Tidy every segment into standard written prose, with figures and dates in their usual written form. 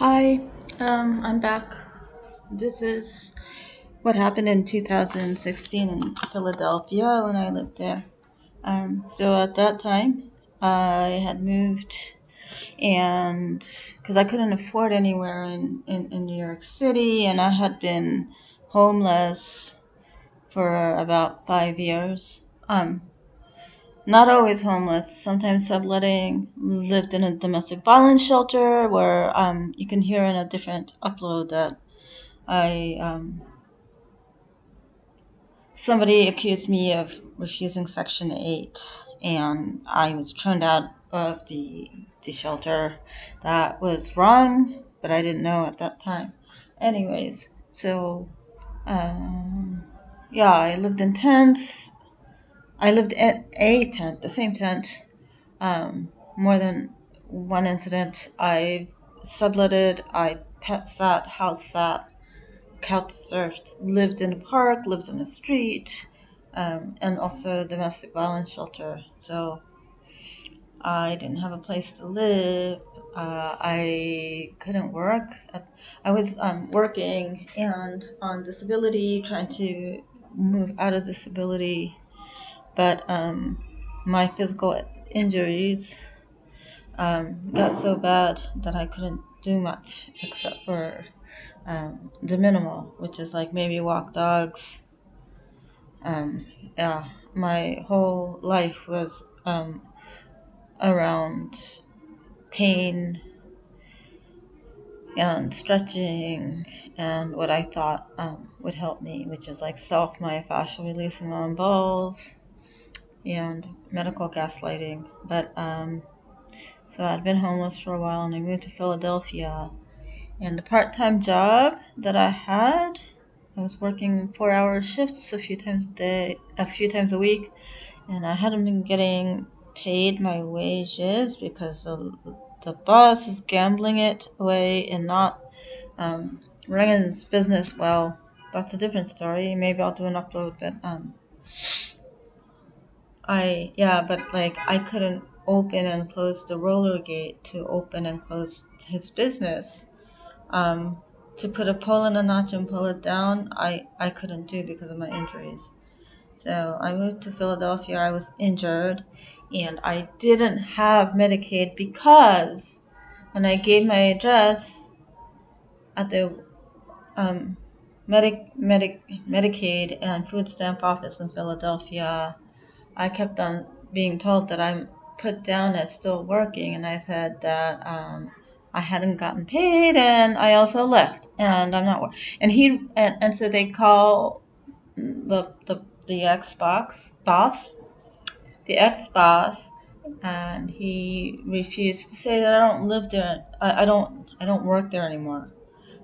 Hi, I'm back. This is what happened in 2016 in Philadelphia when I lived there. So at that time, I had moved, and because I couldn't afford anywhere in New York City, and I had been homeless for about 5 years. Not always homeless, sometimes subletting, lived in a domestic violence shelter where you can hear in a different upload that I somebody accused me of refusing Section 8, and I was turned out of the shelter. That was wrong, but I didn't know at that time. Anyways, so um, yeah, I lived in tents. I lived in a tent, the same tent, more than one incident. I subletted, I pet sat, house sat, couch surfed, lived in a park, lived in a street, and also domestic violence shelter. So I didn't have a place to live. I couldn't work. I was working and on disability, trying to move out of disability, but my physical injuries got so bad that I couldn't do much except for the minimal, which is like maybe walk dogs. Um, yeah, my whole life was around pain and stretching and what I thought would help me, which is like self-myofascial releasing on balls and medical gaslighting. But so I'd been homeless for a while and I moved to Philadelphia. And the part-time job that I had, I was working 4-hour shifts a few times a week, and I hadn't been getting paid my wages because the boss was gambling it away and not running his business well. That's a different story. Maybe I'll do an upload, but but like I couldn't open and close the roller gate to open and close his business. Um, to put a pole in a notch and pull it down, I couldn't do because of my injuries. So I moved to Philadelphia. I was injured, and I didn't have Medicaid because when I gave my address at the um, Medicaid and food stamp office in Philadelphia, I kept on being told that I'm put down as still working, and I said that I hadn't gotten paid, and I also left, and I'm not. And so they call the ex boss, and he refused to say that I don't live there. I don't work there anymore.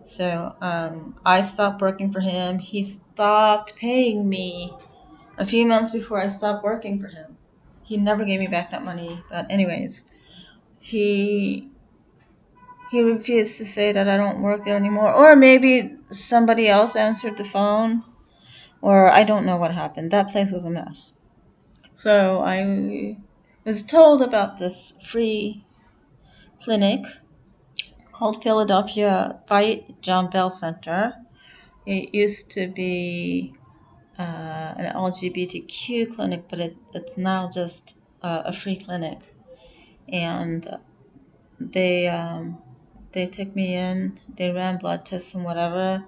So I stopped working for him. He stopped paying me a few months before I stopped working for him. He never gave me back that money. But anyways, he he refused to say that I don't work there anymore. Or maybe somebody else answered the phone. Or I don't know what happened. That place was a mess. So I was told about this free clinic called Philadelphia Fight John Bell Center. It used to be an LGBTQ clinic, but it's now just a free clinic. And they they took me in. They ran blood tests and whatever,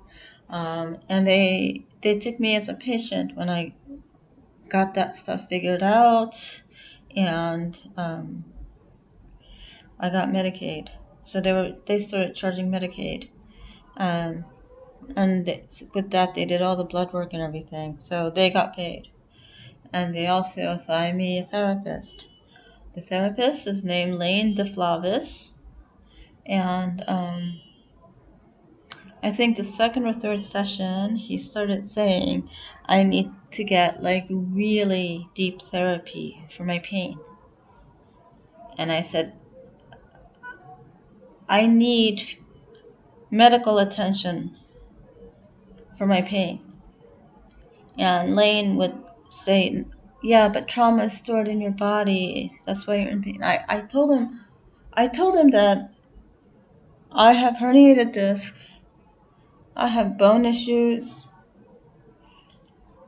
and they took me as a patient when I got that stuff figured out, and I got Medicaid. So they started charging Medicaid, um, and with that they did all the blood work and everything. So they got paid, and they also assigned me a therapist. The therapist is named Lane DiFlavis, and I think the second or third session he started saying I need to get like really deep therapy for my pain, and I said I need medical attention for my pain. And Lane would say, yeah, but trauma is stored in your body. That's why you're in pain. I told him that I have herniated discs. I have bone issues.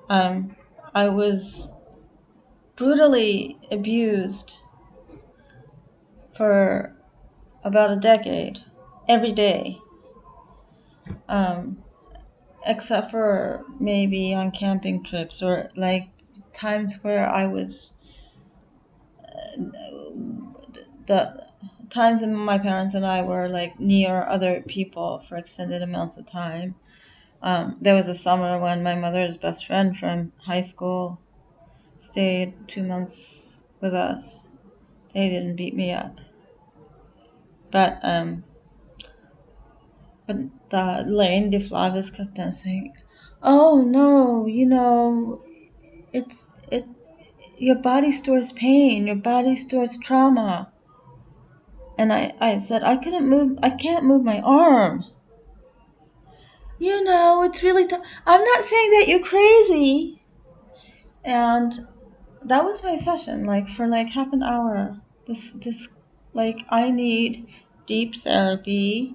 Um, I was brutally abused for about a decade, every day, um, except for maybe on camping trips or like times where I was the times when my parents and I were like near other people for extended amounts of time. There was a summer when my mother's best friend from high school stayed 2 months with us. They didn't beat me up, but the Lane DiFlavis kept on saying, "Oh no, it. Your body stores pain. Your body stores trauma." And I said, I can't move my arm. It's really tough. I'm not saying that you're crazy. And that was my session, like for like half an hour. This like I need deep therapy.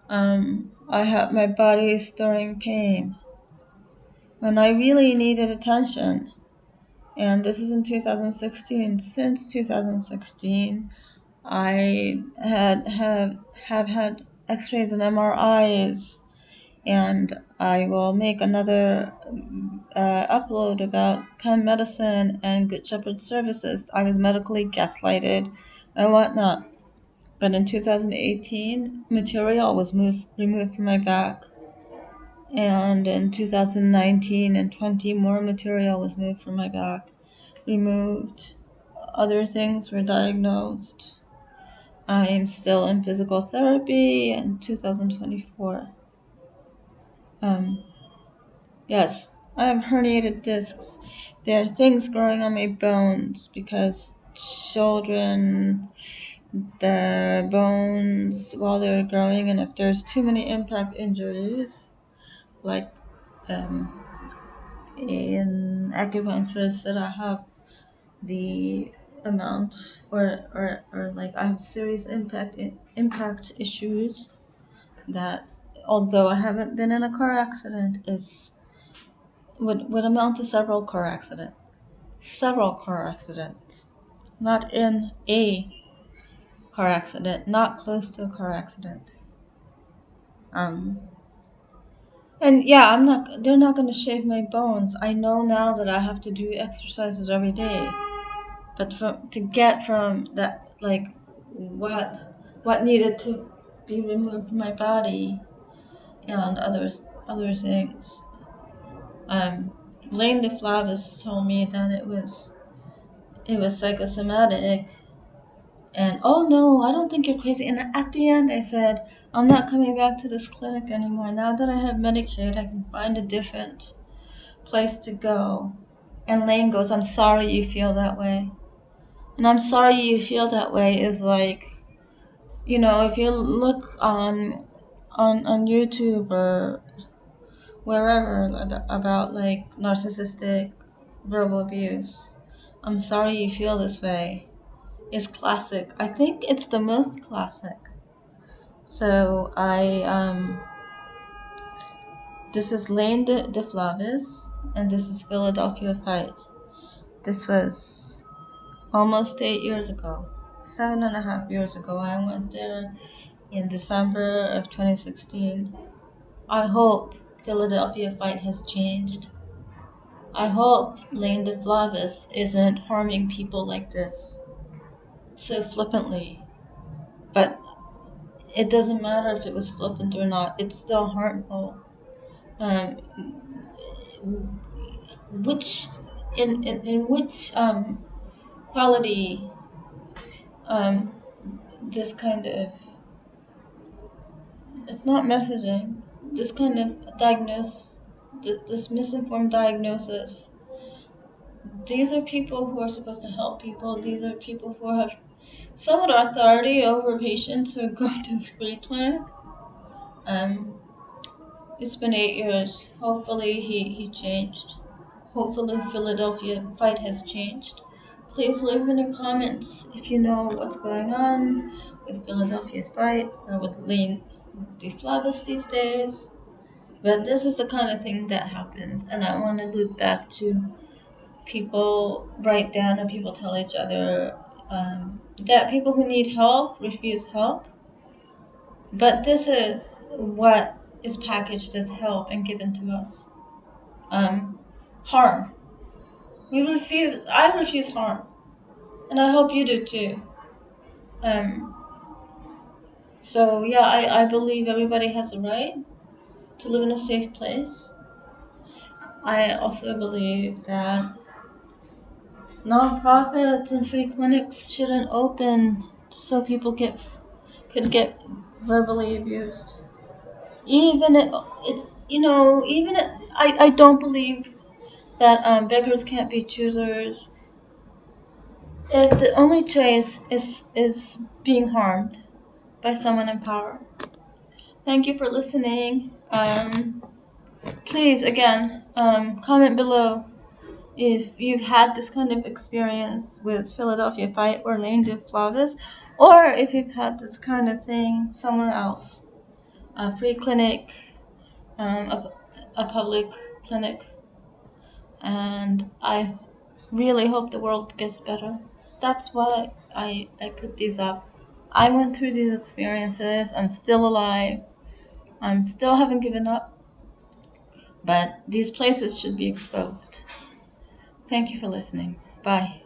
I have my body is storing pain. And I really needed attention. And this is in 2016. Since 2016, I have had X-rays and MRIs, and I will make another upload about Penn Medicine and Good Shepherd Services. I was medically gaslighted and whatnot. But in 2018, material was removed from my back. And in 2019 and 20, more material was moved from my back, removed. Other things were diagnosed. I am still in physical therapy in 2024. Um, yes, I have herniated discs. There are things growing on my bones because children, their bones while they're growing, and if there's too many impact injuries, like um, in acupuncturist that I have the amount or like I have serious impact issues that although I haven't been in a car accident is would amount to several car accidents, not in a car accident, not close to a car accident. um and yeah, they're not going to shave my bones. I know now that I have to do exercises every day. But to get from that, like what needed to be removed from my body and other things. Um, Lane DeFlavis told me that it was psychosomatic, and oh no, I don't think you're crazy. And at the end, I said, I'm not coming back to this clinic anymore. Now that I have Medicaid, I can find a different place to go. And Lane goes, I'm sorry you feel that way. And I'm sorry you feel that way is like, if you look on YouTube or wherever about like narcissistic verbal abuse, I'm sorry you feel this way, is classic. I think it's the most classic. So this is Lane DeFlavis, and this is Philadelphia Fight. This was almost 8 years ago, 7.5 years ago. I went there in December of 2016. I hope Philadelphia Fight has changed. I hope Lane DeFlavis isn't harming people like this so flippantly. But it doesn't matter if it was flippant or not, it's still harmful. Um, which in which quality um, this kind of it's not messaging, this kind of this misinformed diagnosis. These are people who are supposed to help people. These are people who have somewhat authority over patients who are going to a free clinic. Um, it's been 8 years. Hopefully he changed. Hopefully Philadelphia Fight has changed. Please leave any comments if you know what's going on with Philadelphia's Fight or with Lane DiFlavis these days. But this is the kind of thing that happens, and I want to loop back to people write down and people tell each other that people who need help refuse help. But this is what is packaged as help and given to us. Harm. We refuse. I refuse harm, and I hope you do too. Um, so yeah, I believe everybody has a right to live in a safe place. I also believe that nonprofits and free clinics shouldn't open so people could get verbally abused. Even it's even I don't believe that beggars can't be choosers. If the only choice is being harmed by someone in power. Thank you for listening. Please again comment below if you've had this kind of experience with Philadelphia Fight or Lane DiFlavis, or if you've had this kind of thing somewhere else, a free clinic, a public clinic, and I really hope the world gets better. That's why I put these up. I went through these experiences. I'm still alive. I'm still haven't given up, but these places should be exposed. Thank you for listening. Bye.